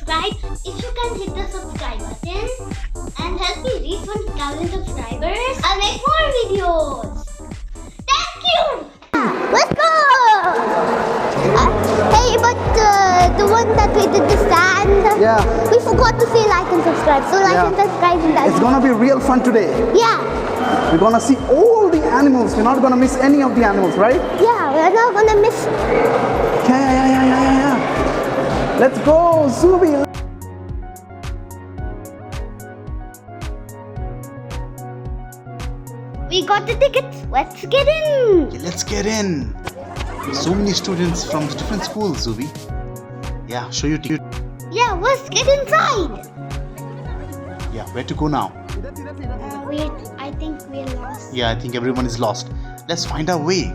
subscribe. If you can hit the subscribe button and help me reach 1,000 subscribers, I'll make more videos. Thank you! Let's go! Hey, but the one that we did the stand, Yeah. we forgot to say like and subscribe. So like and subscribe and It's gonna be real fun today. Yeah. We're gonna see all the animals. We're not gonna miss any of the animals, right? Yeah, we're not gonna miss. Yeah. Let's go, Zuby. We got the tickets. Let's get in. Okay, let's get in. So many students from different schools, Zuby. Yeah, show your ticket. Yeah, let's get inside. Yeah, where to go now? I think we're lost. Yeah, I think everyone is lost. Let's find our way.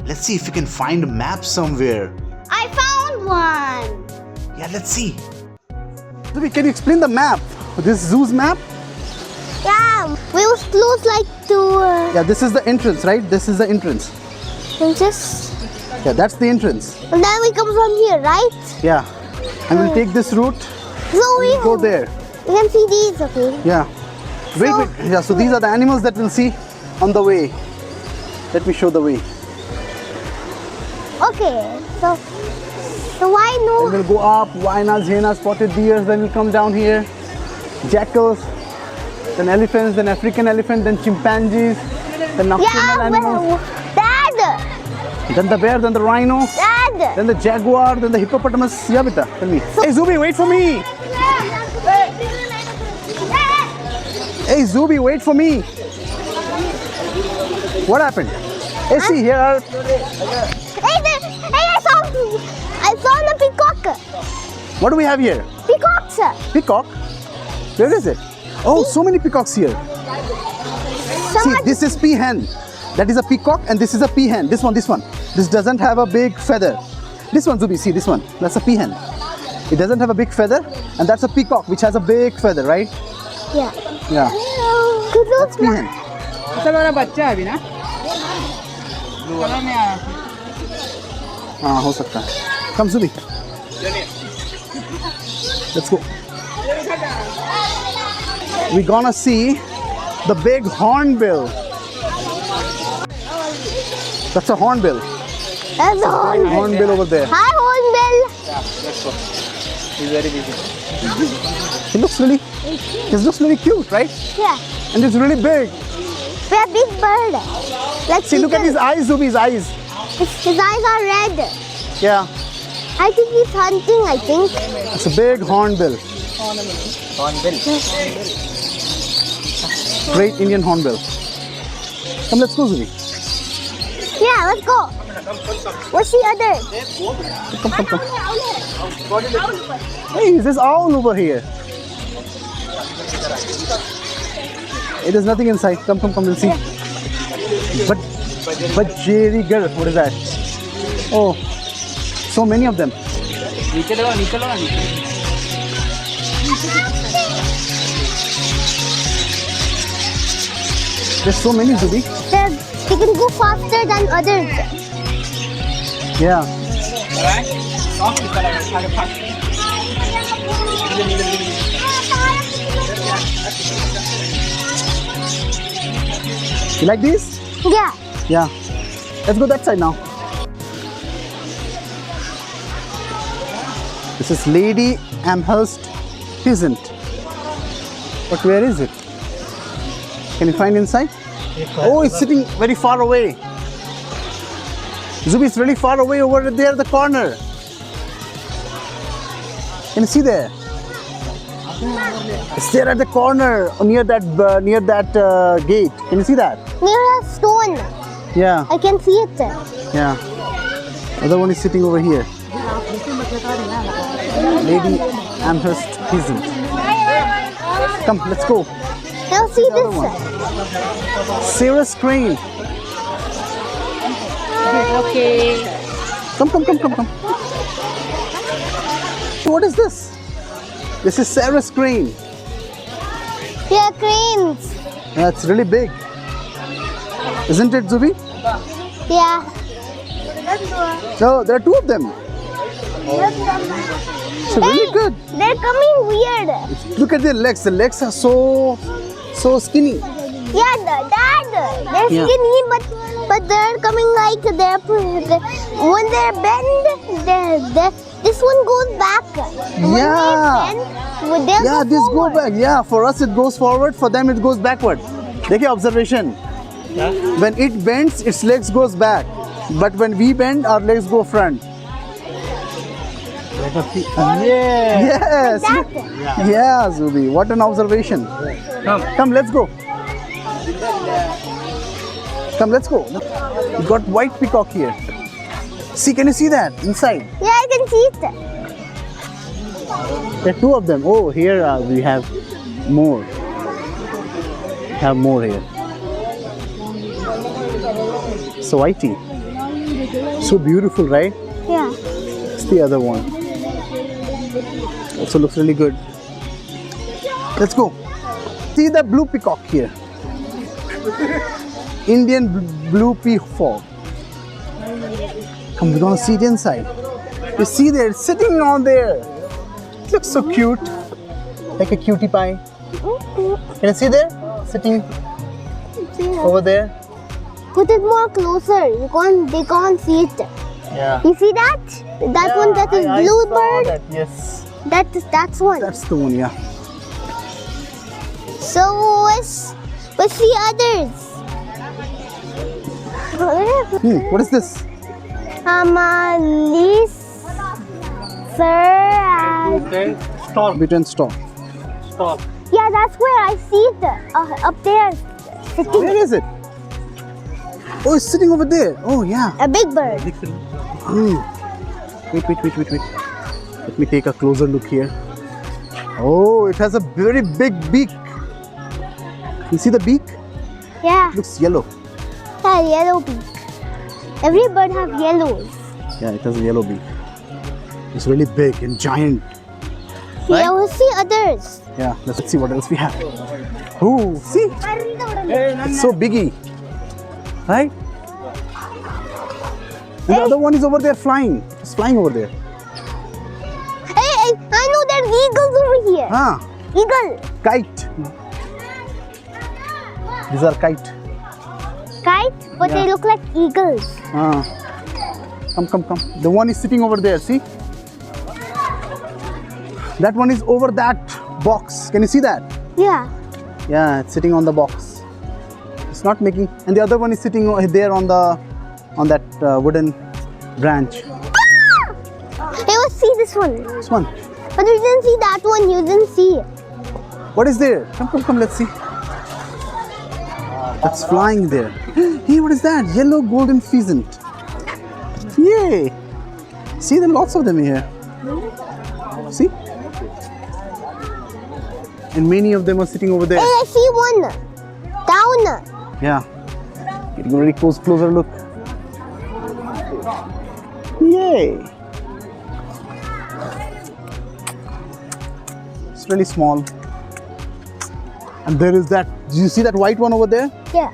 Let's see if we can find a map somewhere. I found one. Yeah, let's see. Zuby, can you explain the map? This zoo's map? Yeah, we was close like to. Yeah, this is the entrance, right? This is the entrance. Princess. Yeah, that's the entrance. And then we come from here, right? Yeah. And we'll take this route. So we Go there. We can see these, okay? Yeah. Wait. Yeah, so these are the animals that we'll see on the way. Let me show the way. Okay, so why no? Then we'll go up, hyenas, hyenas, spotted deers, then we'll come down here. Jackals, then elephants, then African elephant, then chimpanzees, then nocturnal animals. Dad! Then the bear, then the rhino, Dad! then the jaguar, then the hippopotamus. Yeah, beta, tell me. Hey, Zuby, wait for me! Hey, Zuby, wait for me! What happened? Hey, see, here are... I found a peacock! What do we have here? Peacocks! Peacock? Where is it? Oh, so many peacocks here. See, this is peahen. That is a peacock and this is a peahen. This one. This doesn't have a big feather. This one, Zuby, see this one. That's a peahen. It doesn't have a big feather and that's a peacock which has a big feather, right? Yeah. Yeah. That's peahen. इसका बड़ा बच्चा है अभी ना colour में आया हाँ, हो सकता है. Come, Zuby. Let's go. We're gonna see the big hornbill. That's a hornbill. That's a hornbill. Hornbill over there. Hi, Hornbill. let's go he's very busy He looks really cute, right? Yeah. And it's really big. We're a big bird. Let's See, look at his eyes, Zuby's eyes. His eyes are red. Yeah, I think he's hunting, I think. it's a big hornbill. Great Indian hornbill. Come, let's go, Zuby. Yeah, let's go. What's the other? Come. Hey, there's owl over here. Hey, there's nothing inside. Come, we'll see. Budgerigar, what is that? Oh, so many of them. नीचे लगा There's so many, Zuby. They can go faster than others. Yeah. You like these? Yeah. Yeah. Let's go that side now. This is Lady Amherst Pheasant. But where is it? Can you find inside? Oh, it's sitting very far away. Zuby is really far away over there at the corner. Can you see there? It's there at the corner near that gate. Can you see that? Near a stone. Yeah. I can see it. Yeah. Other one is sitting over here. Lady Amherst Pheasant. Come, let's go. Now see this. Cirrus crane. okay Come. What is this? This is Cirrus crane. Yeah, cranes. That's really big. Isn't it, Zuby? Yeah. No, there are two of them. So really good. becoming weird. Look at their legs. The legs are so skinny. Yeah, Dad. They're Yeah. skinny, but they're coming like when they're bent, this one goes back. When Yeah. they bend, they'll Yeah, go this go forward. back. Yeah, for us it goes forward. For them it goes backward. Take your observation. When it bends, its legs goes back. But when we bend, our legs go front. Yes. That. Yeah, Zuby. What an observation. Come, let's go. Come, let's go. We got white peacock here. See, can you see that inside? Yeah, I can see it. There are two of them. Oh, here we have more. We have more here. So whitey. So beautiful, right? Yeah. It's the other one. Also looks really good. Let's go. See the blue peacock here. Indian blue peacock. Come, we're gonna see the inside. You see there, it's sitting on there. It looks so cute. Like a cutie pie. Can you see there? Sitting over there. Put it more closer. They can't see it. Yeah. You see that? That one, that is blue bird. That, yes. That's one. That's the one, yeah. So what's the others? What is this? Lis, sir. Stork. Beaten stork. Stork. Yeah, that's where I see it. Up there, sitting. Where is it? Oh, it's sitting over there. Oh, yeah. A big bird. Wait. Let me take a closer look here. Oh, it has a very big beak. You see the beak? Yeah, It looks yellow. yeah, yellow beak. Every bird have yellows. Yeah, it has a yellow beak. It's really big and giant. Yeah, we'll see others. Yeah, let's see what else we have. Oh, see? It's so biggy. Right? And the other one is over there flying. It's flying over there. Hey, I know there's eagles over here. Ah, Eagle. kite. These are kite. Kite, but they Yeah. look like eagles. Ah. Come. The one is sitting over there, see? That one is over that box. Can you see that? Yeah. Yeah, it's sitting on the box. It's not making, and the other one is sitting there on that wooden branch. Hey, let's see this one. This one. But we didn't see that one. You didn't see it. What is there? Come. Let's see. It's flying there. Hey, what is that? Yellow golden pheasant. Yay! See, there are lots of them here. See? And many of them are sitting over there. Hey, I see one. Down. Yeah. Getting a very closer look. Yay! It's really small. And there is that. Do you see that white one over there? Yeah.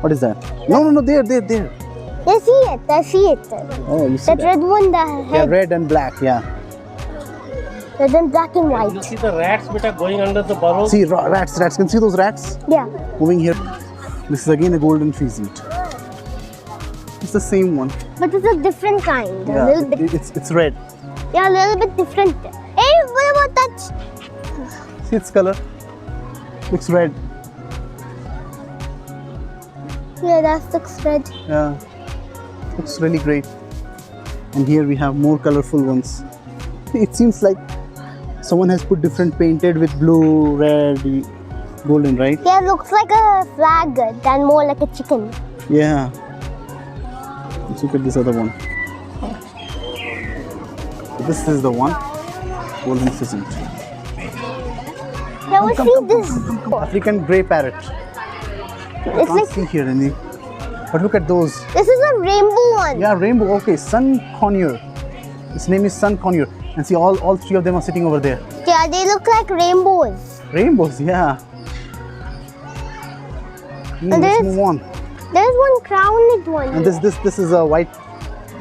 What is that? No, there. I see it. I see it. Oh, you see That that? red one, the Yeah, head. red and black, yeah. Red and black and You white. see the rats which are going under the burrows? See, rats. Can you see those rats Yeah. moving here? This is again a golden pheasant. It's the same one. But it's a different kind. A Yeah, little bit. it's red. Yeah, a little bit different. Hey, what about that? See its color? Looks red. Yeah, that looks red. Yeah, looks really great. And here we have more colorful ones. It seems like someone has put different painted with blue, red, golden, right? Yeah, it looks like a flag than more like a chicken. Yeah. Let's look at this other one. This is the one, golden pheasant. Yeah, we'll see this. African grey parrot. It's Can't like, see here any. But look at those. this is a rainbow one. Yeah, rainbow. Okay, sun conure. His name is sun conure. And see, all three of them are sitting over there. Yeah, they look like rainbows. Rainbows, yeah. And Let's there's- move on. There's one crowned one. And this is a white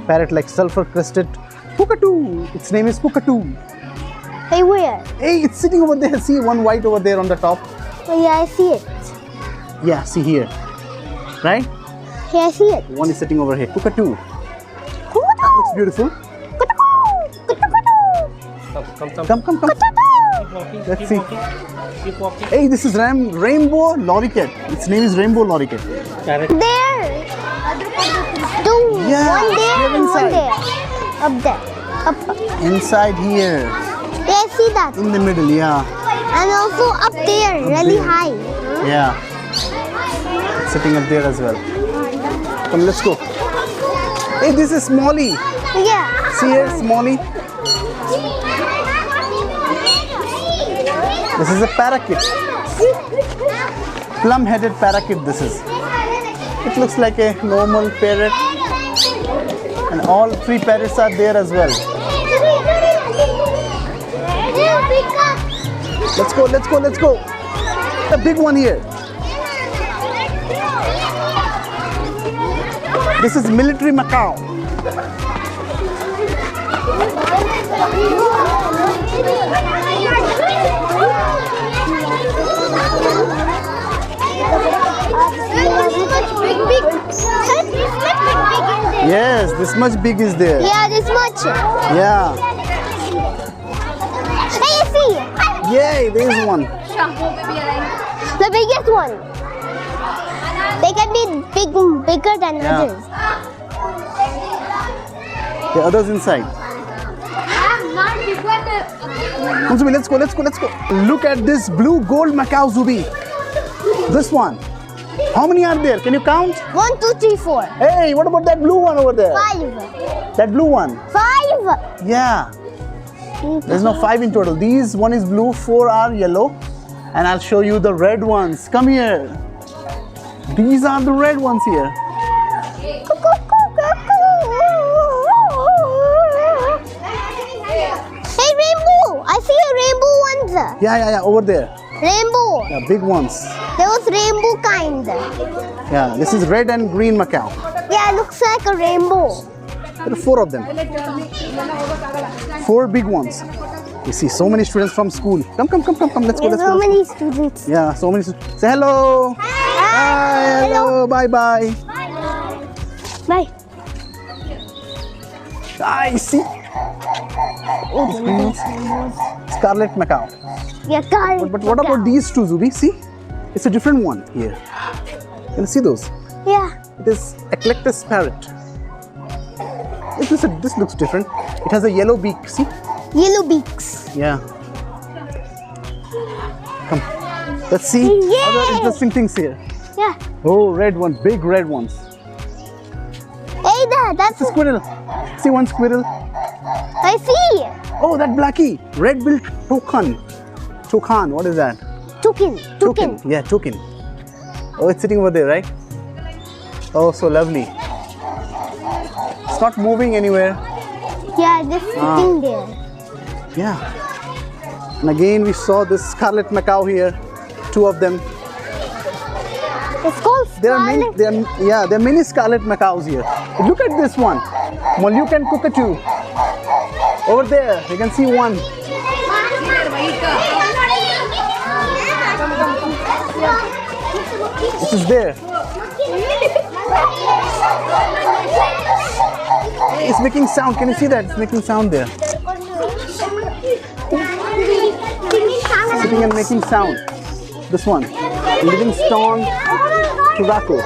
parrot, like sulfur crested cockatoo. Its name is Cockatoo. Hey, where? Hey, it's sitting over there. See one white over there on the top. Oh, yeah, I see it. Yeah, see here. Right? Yeah, I see it. One is sitting over here. Cockatoo. Cockatoo. Looks beautiful. Cockatoo. Come. Let's see. Hey, this is rainbow lorikeet. Its name is rainbow lorikeet. There. Two. Yeah, One there here and one inside. there. Up there. Up. Inside here. Yeah, I see that. In the middle, yeah. And also up there, really there. high. Yeah. It's sitting up there as well. Come, let's go. Hey, this is Smalley. Yeah. See here, Smalley. This is a parakeet. Plum-headed parakeet this is. It looks like a normal parrot. And all three parrots are there as well. Let's go. The big one here. This is military macaw. Yes, this much big is there. Yeah, this much. Yeah. Hey, you see? Yay, there is one. The biggest one. They can be bigger than Yeah. others. The others inside. Come, Zuby, let's go. Look at this blue gold macaw, Zuby. This one. How many are there? Can you count? 1, 2, 3, 4. Hey, what about that blue one over there? 5. That blue one. 5. Yeah. There's no 5 in total. These one is blue, 4 are yellow. And I'll show you the red ones. Come here. These are the red ones here. Hey, rainbow! I see a rainbow ones. Yeah, over there. Rainbow. Yeah, big ones. There was rainbow kind. Yeah, this is red and green macaw. Yeah, it looks like a rainbow. There are 4 of them. 4 big ones. You see so many students from school. Come. Let's go. There's so many students. Yeah, so many students. Say hello. Hi. Hello. Bye. Bye. I see. Scarlet macaw. Yeah, guys. But what about these two, Zuby? See? It's a different one here. Can you see those? Yeah. It is Eclectus parrot. This looks different. It has a yellow beak, see? Yellow beaks. Yeah. Come. Let's see Yay! other interesting things here. Yeah. Oh, red one, big red ones. Hey, that's It's a squirrel. See one squirrel? I see. Oh, that blackie. Red-billed toucan. Toucan, what is that? Toucan. Yeah, toucan. Oh, it's sitting over there, right? Oh, so lovely. It's not moving anywhere. Yeah, just sitting there. Yeah. And again, we saw this scarlet macaw here. 2 of them. It's called There are many. Scarlet. There are many scarlet macaws here. Look at this one, Moluccan and Cockatoo. Over there, you can see one. This is there. It's making sound. Can you see that? It's making sound there. Sitting and making sound. This one, Livingstone, Turaco.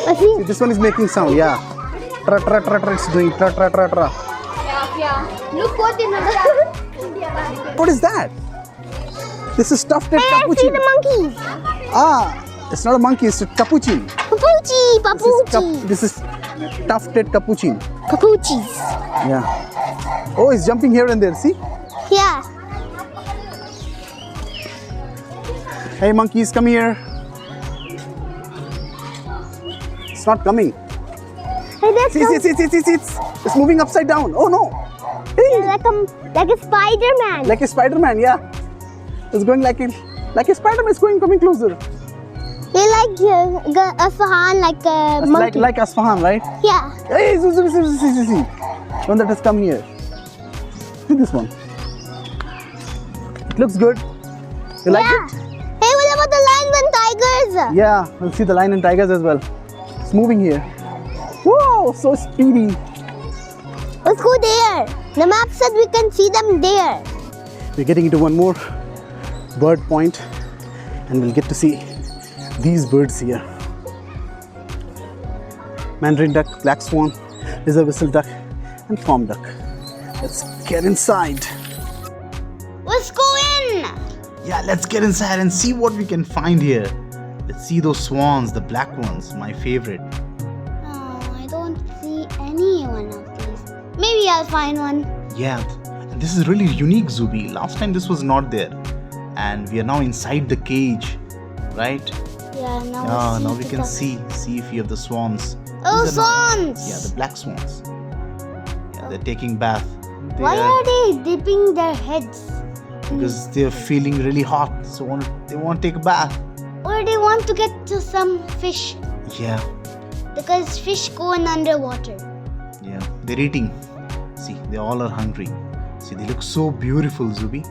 I see. See, this one is making sound. Yeah. Tra tra tra tra. It's doing tra tra tra tra. Look what in the What is that? This is tufted Hey, I see capuchin. the monkeys. Ah, it's not a monkey. It's a capuchin. Papuchi. This is tufted capuchin. Papuchis. Yeah. Oh, it's jumping here and there. See? Yeah. Hey, monkeys, come here. It's not coming. Hey, that's See. It's moving upside down. Oh no. Hey. like a Spider-Man. Like a Spider-Man, yeah. It's going like a Spider-Man. It's coming closer. They like Asfahan, like a monkey. Like Asfahan, right? Yeah. Hey, see. One that has come here. See this one. It looks good. You like it? Hey, what about the lions and tigers? Yeah, we'll see the lion and tigers as well. It's moving here. Whoa, so speedy. Let's go there. The map said we can see them there. We're getting into one more bird point and we'll get to see these birds here. Mandarin duck, black swan, lizard whistle duck and farm duck. Let's get inside. Let's go in. Yeah, let's get inside and see what we can find here. Let's see those swans, the black ones, my favorite. Oh, I don't see any one of these. Maybe I'll find one. Yeah, this is really unique, Zuby. Last time this was not there. And we are now inside the cage, right? Yeah, now we can see a few of the swans. Oh, These are swans! Yeah, the black swans. Yeah, they're taking bath. Why are they dipping their heads? Because they're feeling really hot, so they want to take a bath. Or they want to get to some fish. Yeah. Because fish go in underwater. Yeah, they're eating. See, they all are hungry. See, they look so beautiful, Zuby.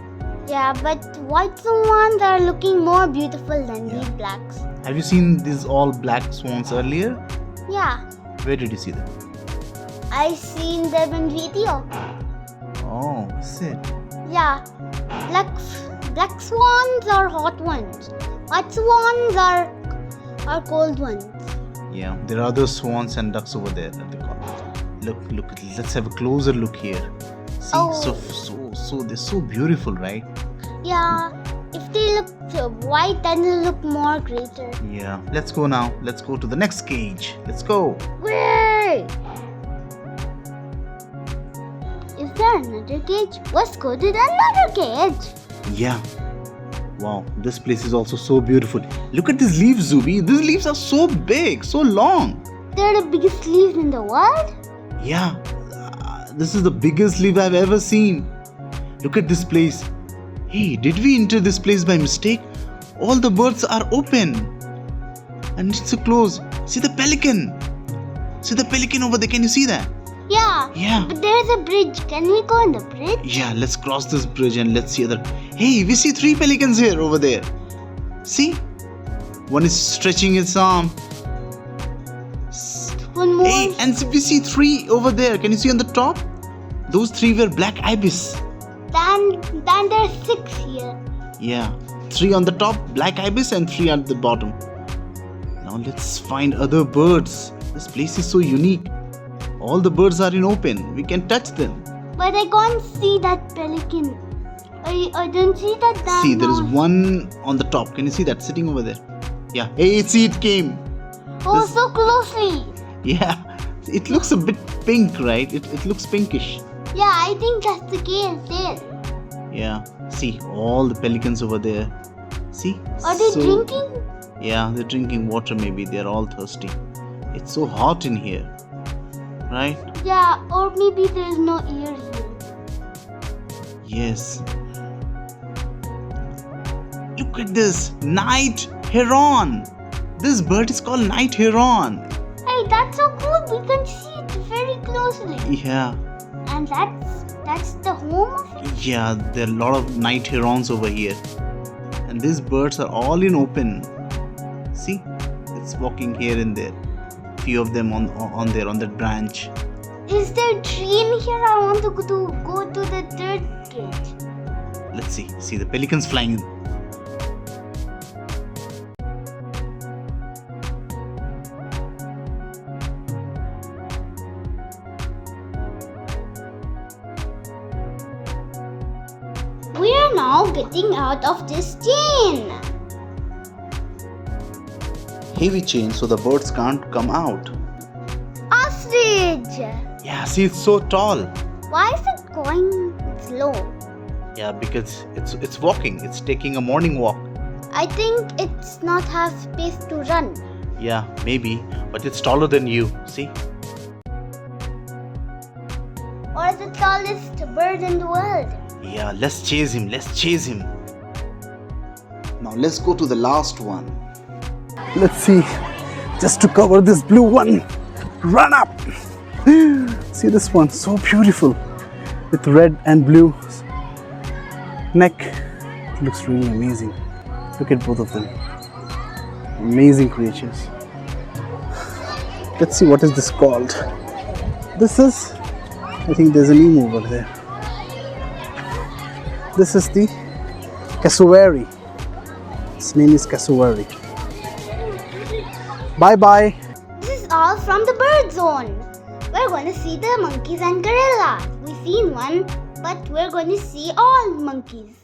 Yeah, but white swans are looking more beautiful than these blacks. Have you seen these all black swans earlier? Yeah, Where did you see them? I seen them in video. Oh, is it? Yeah, black swans are hot ones. White swans are cold ones. Yeah, there are other swans and ducks over there at the corner. Look, let's have a closer look here. See, so they're so beautiful, right? Yeah, if they look white, then they look more greater. Yeah, let's go now. Let's go to the next cage. Let's go. Wait! Is there another cage? Let's go to another cage. Yeah. Wow, this place is also so beautiful. Look at these leaves, Zuby. These leaves are so big, so long. They're the biggest leaves in the world? Yeah, this is the biggest leaf I've ever seen. Look at this place. Hey, did we enter this place by mistake? All the birds are open. And it's so close. See the pelican. See the pelican over there. Can you see that? Yeah. Yeah. But there's a bridge. Can we go on the bridge? Yeah, let's cross this bridge and let's see other. Hey, we see 3 pelicans here over there. See? One is stretching its arm. One more. Hey, and we see 3 over there. Can you see on the top? Those 3 were black ibis. Then there's 6 here. Yeah, 3 on the top, black ibis, and 3 at the bottom. Now let's find other birds. This place is so unique. All the birds are in open. We can touch them. But I can't see that pelican. I don't see that. See, there is one on the top. Can you see that sitting over there? Yeah. Hey, see, it came. Oh, so closely. Yeah, it looks a bit pink, right? It looks pinkish. Yeah, I think that's the case there. Yeah. See, all the pelicans over there. See? Are they drinking? Yeah, they're drinking water maybe. They're all thirsty. It's so hot in here. Right? Yeah, or maybe there's no air here. Yes. Look at this. Night heron. This bird is called night heron. Hey, that's so cool. We can see it very closely. Yeah. And that's the home of it? Yeah, there are a lot of night herons over here. And these birds are all in open. See? It's walking here and there. Few of them on that branch. Is there a tree in here? I want to go to the third cage. Let's see. See the pelicans flying in. We are now getting out of this chain. Heavy chain so the birds can't come out. Ostrich! Yeah, see, it's so tall. Why is it going slow? Yeah, because it's walking. It's taking a morning walk. I think it's not have space to run. Yeah, maybe, but it's taller than you. See? Or the tallest bird in the world. Yeah, let's chase him. Now let's go to the last one. Let's see. Just to cover this blue one. Run up. See this one, so beautiful, with red and blue neck. It looks really amazing. Look at both of them. Amazing creatures. Let's see what is this called. This is, I think there's an emu over there. This is the cassowary. Its name is cassowary. Bye bye. This is all from the bird zone. We're going to see the monkeys and gorillas. We've seen one, but we're going to see all monkeys.